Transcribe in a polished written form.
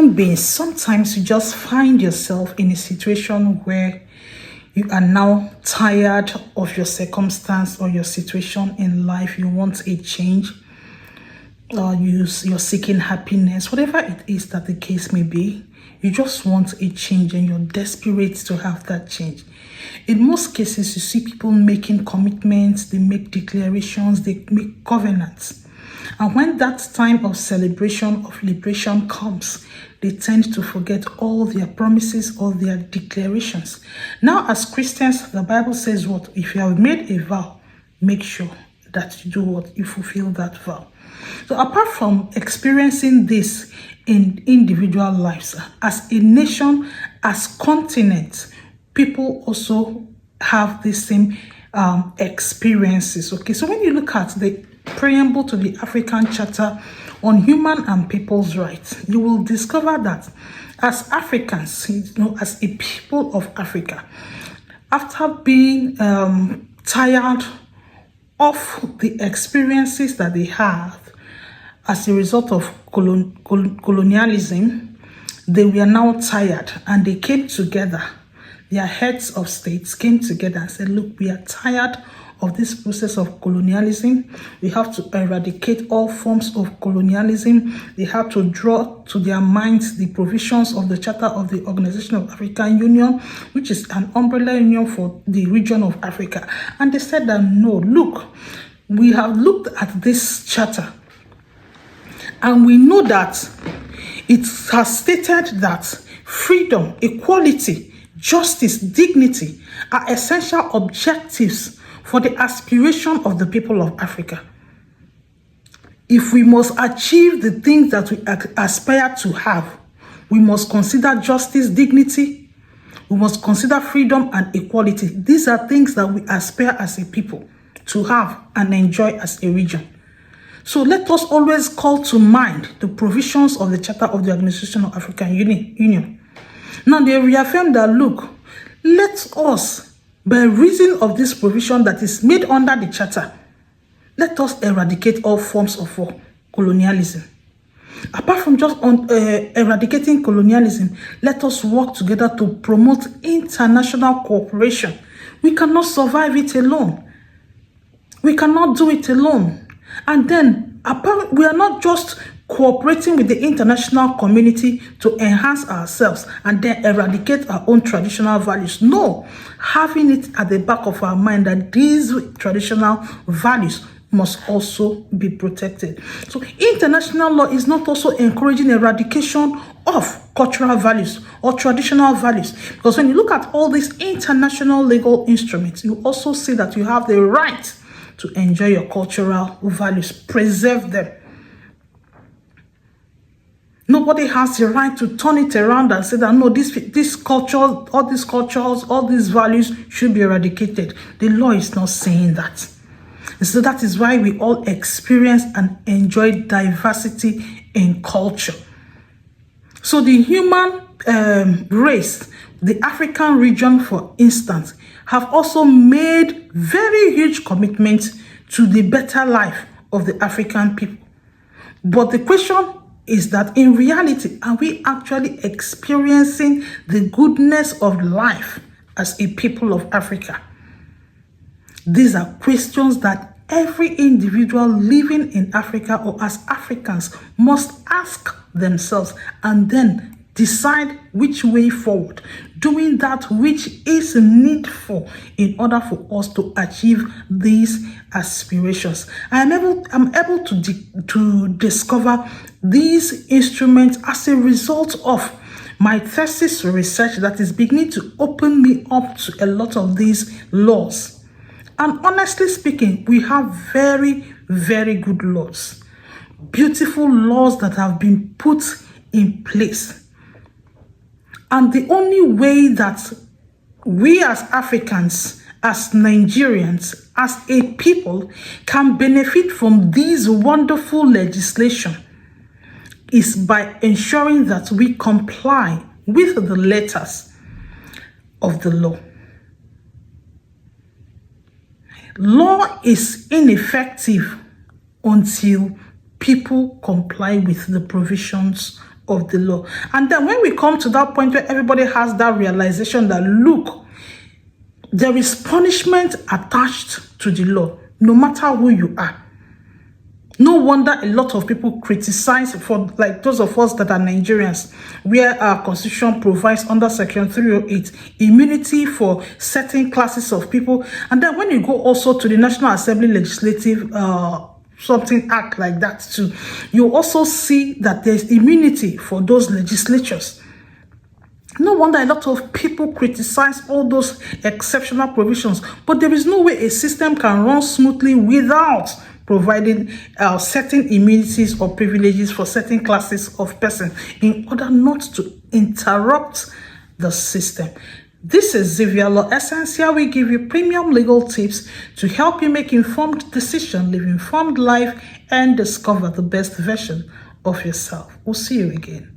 human beings, sometimes you just find yourself in a situation where you are now tired of your circumstance or your situation in life. You want a change, or you're seeking happiness, whatever it is that the case may be. You just want a change and you're desperate to have that change. In most cases, you see people making commitments, they make declarations, they make covenants. And when that time of celebration, of liberation comes, they tend to forget all their promises, all their declarations. Now, as Christians, the Bible says what? If you have made a vow, make sure that you do what? You fulfill that vow. So apart from experiencing this in individual lives, as a nation, as continent, people also have the same experiences. Okay, so when you look at the preamble to the African Charter on Human and People's Rights, you will discover that as Africans, as a people of Africa, after being tired of the experiences that they have as a result of colonialism, they were now tired, and they came together. Their heads of states came together and said, look, we are tired of this process of colonialism. We have to eradicate all forms of colonialism. They have to draw to their minds the provisions of the Charter of the Organization of African Union, which is an umbrella union for the region of Africa. And they said that, no, look, we have looked at this charter, and we know that it has stated that freedom, equality, justice, dignity are essential objectives for the aspiration of the people of Africa. If we must achieve the things that we aspire to have, we must consider justice, dignity, we must consider freedom and equality. These are things that we aspire as a people to have and enjoy as a region. So let us always call to mind the provisions of the Charter of the Organization of African Union. Now they reaffirm that, look, let us, by reason of this provision that is made under the Charter, let us eradicate all forms of colonialism. Apart from just eradicating colonialism, let us work together to promote international cooperation. We cannot survive it alone. We cannot do it alone. And then, we are not just cooperating with the international community to enhance ourselves and then eradicate our own traditional values. No, having it at the back of our mind that these traditional values must also be protected. So international law is not also encouraging eradication of cultural values or traditional values, because when you look at all these international legal instruments, you also see that you have the right to enjoy your cultural values, preserve them. Nobody has the right to turn it around and say that, no, this culture, all these cultures, all these values should be eradicated. The law is not saying that. And so that is why we all experience and enjoy diversity in culture. So the human race, the African region, for instance, have also made very huge commitments to the better life of the African people. But the question is that in reality, are we actually experiencing the goodness of life as a people of Africa? These are questions that every individual living in Africa or as Africans must ask themselves and then decide which way forward, doing that which is needful in order for us to achieve these aspirations. I'm able to discover these instruments as a result of my thesis research that is beginning to open me up to a lot of these laws. And honestly speaking, we have very, very good laws, beautiful laws that have been put in place. And the only way that we as Africans, as Nigerians, as a people can benefit from this wonderful legislation is by ensuring that we comply with the letters of the law. Law is ineffective until people comply with the provisions of the law. And then when we come to that point where everybody has that realization that, look, there is punishment attached to the law, no matter who you are. No wonder a lot of people criticize, for like those of us that are Nigerians, where our constitution provides under section 308 immunity for certain classes of people. And then when you go also to the National Assembly Legislative something act like that too, you also see that there's immunity for those legislatures. No wonder a lot of people criticize all those exceptional provisions, but there is no way a system can run smoothly without providing certain immunities or privileges for certain classes of persons in order not to interrupt the system. This is Xavier Law Essence. Here we give you premium legal tips to help you make informed decisions, live informed life, and discover the best version of yourself. We'll see you again.